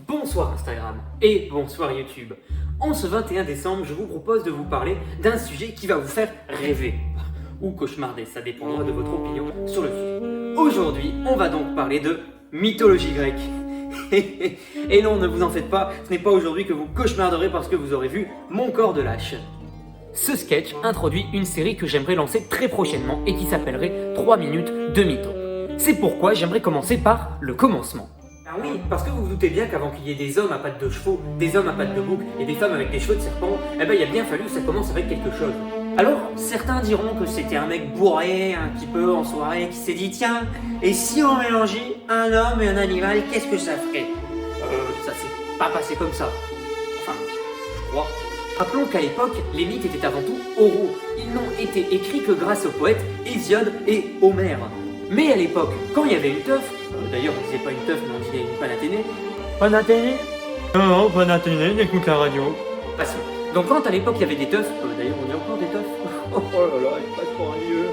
Bonsoir Instagram et bonsoir YouTube. En ce 21 décembre, je vous propose de vous parler d'un sujet qui va vous faire rêver ou cauchemarder, ça dépendra de votre opinion sur le sujet. Aujourd'hui, on va donc parler de mythologie grecque. Et non, ne vous en faites pas, ce n'est pas aujourd'hui que vous cauchemarderez parce que vous aurez vu Mon corps de lâche. Ce sketch introduit une série que j'aimerais lancer très prochainement et qui s'appellerait 3 minutes de mytho. C'est pourquoi j'aimerais commencer par le commencement. Ah oui, parce que vous vous doutez bien qu'avant qu'il y ait des hommes à pattes de chevaux, des hommes à pattes de bouc et des femmes avec des cheveux de serpent, il a bien fallu que ça commence avec quelque chose. Alors, certains diront que c'était un mec bourré, un petit peu en soirée, qui s'est dit tiens, et si on mélangeait un homme et un animal, qu'est-ce que ça ferait? Ça s'est pas passé comme ça. Enfin, je crois. Rappelons qu'à l'époque, les mythes étaient avant tout oraux. Ils n'ont été écrits que grâce aux poètes Hésiode et Homère. Mais à l'époque, quand il y avait une teuf, d'ailleurs on disait pas une teuf mais on disait une panathénée. Panathénée? Non, Panathénée, j'écoute la radio. Passons. Donc quand à l'époque il y avait des teufs, d'ailleurs on dit encore des teufs. Oh là là, il passe pour un lieu.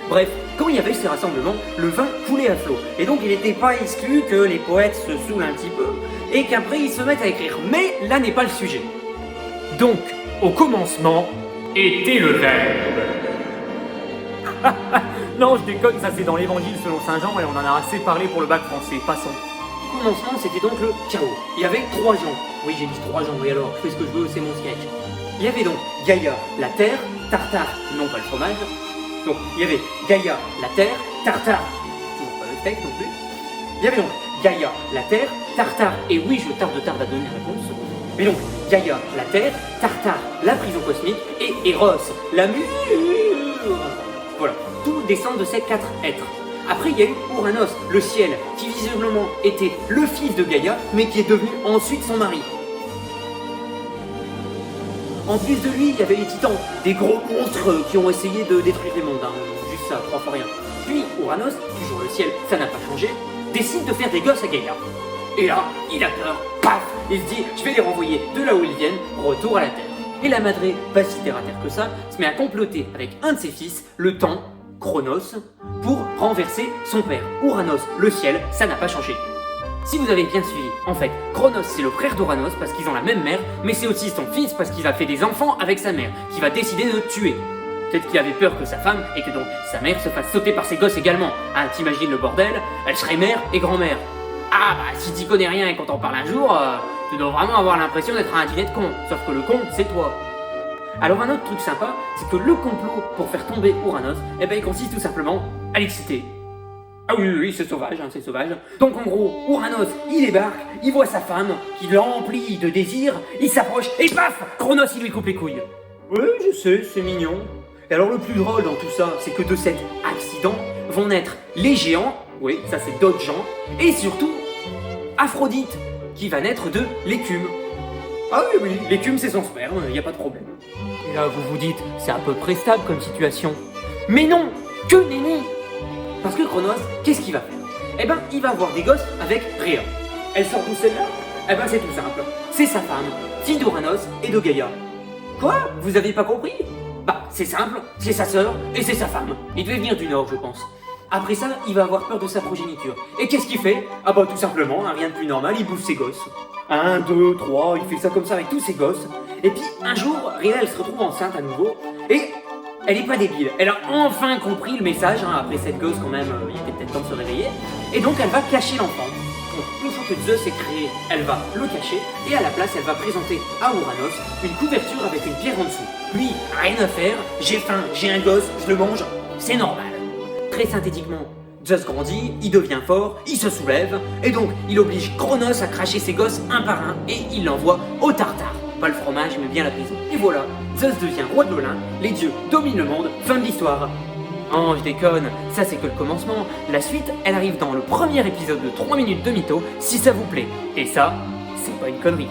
Bref, quand il y avait ces rassemblements, le vin coulait à flot. Et donc il n'était pas exclu que les poètes se saoulent un petit peu et qu'après ils se mettent à écrire. Mais là n'est pas le sujet. Donc, au commencement, était le Verbe. Non, je déconne, ça c'est dans l'évangile selon Saint Jean et on en a assez parlé pour le bac français, passons. Au commencement, c'était donc le chaos. Il y avait 3 gens. Oui, j'ai dit 3 gens, oui alors, je fais ce que je veux, c'est mon sketch. Il y avait donc Gaïa, la terre, Tartare, non pas le fromage. Donc, il y avait Gaïa, la terre, Tartare, toujours pas le steak non plus. Il y avait donc Gaïa, la terre, Tartare, et oui, je tarde à donner la réponse. Mais donc, Gaïa, la terre, Tartare, la prison cosmique, et Eros, la mure. Voilà, tout descend de ces 4 êtres. Après, il y a eu Ouranos, le ciel, qui visiblement était le fils de Gaïa, mais qui est devenu ensuite son mari. En plus de lui, il y avait les titans, des gros monstres qui ont essayé de détruire les mondes, juste ça, 3 fois rien. Puis Ouranos, toujours le ciel, ça n'a pas changé, décide de faire des gosses à Gaïa. Et là, il a peur, paf, il se dit, je vais les renvoyer de là où ils viennent, retour à la Terre. Et la madré, pas si terre à terre que ça, se met à comploter avec un de ses fils, le temps, Chronos, pour renverser son père. Ouranos, le ciel, ça n'a pas changé. Si vous avez bien suivi, en fait, Chronos c'est le frère d'Ouranos parce qu'ils ont la même mère, mais c'est aussi son fils parce qu'il a fait des enfants avec sa mère, qui va décider de le tuer. Peut-être qu'il avait peur que sa femme, et que donc sa mère se fasse sauter par ses gosses également. Ah, t'imagines le bordel, elle serait mère et grand-mère. Ah bah si t'y connais rien et qu'on t'en parle un jour, tu dois vraiment avoir l'impression d'être un dîner de con, sauf que le con, c'est toi. Alors un autre truc sympa, c'est que le complot pour faire tomber Ouranos, il consiste tout simplement à l'exciter. Ah oui, c'est sauvage, c'est sauvage. Donc en gros, Ouranos, il débarque, il voit sa femme, qui l'emplit de désir, il s'approche, et paf, Chronos, il lui coupe les couilles. Oui, je sais, c'est mignon. Et alors le plus drôle dans tout ça, c'est que de cet accident vont naître les géants, oui, ça c'est d'autres gens, et surtout, Aphrodite, qui va naître de l'écume. Ah oui, l'écume c'est son sperme, y a pas de problème. Et là, vous vous dites, c'est à peu près stable comme situation. Mais non, que nenni. Parce que Chronos, qu'est-ce qu'il va faire? Il va avoir des gosses avec Rhea. Elle sort d'où celle-là? C'est tout simple. C'est sa femme, fille d'Ouranos et de Gaïa. Quoi? Vous avez pas compris? C'est simple, c'est sa sœur et c'est sa femme. Il devait venir du Nord, je pense. Après ça, il va avoir peur de sa progéniture. Et qu'est-ce qu'il fait? Tout simplement, rien de plus normal, il bouffe ses gosses. 1, 2, 3, il fait ça comme ça avec tous ses gosses. Et puis, un jour, Rhea, elle se retrouve enceinte à nouveau. Et elle est pas débile. Elle a enfin compris le message, après cette gosse quand même, il était peut-être temps de se réveiller. Et donc, elle va cacher l'enfant. Donc, une fois que Zeus est créé, elle va le cacher. Et à la place, elle va présenter à Ouranos une couverture avec une pierre en dessous. Lui, rien à faire, j'ai faim, j'ai un gosse, je le mange, c'est normal. Très synthétiquement, Zeus grandit, il devient fort, il se soulève, et donc il oblige Chronos à cracher ses gosses un par un, et il l'envoie au Tartare. Pas le fromage, mais bien la prison. Et voilà, Zeus devient roi de l'Olympe, les dieux dominent le monde, fin de l'histoire. Oh, je déconne, ça c'est que le commencement. La suite, elle arrive dans le premier épisode de 3 minutes de mytho, si ça vous plaît. Et ça, c'est pas une connerie.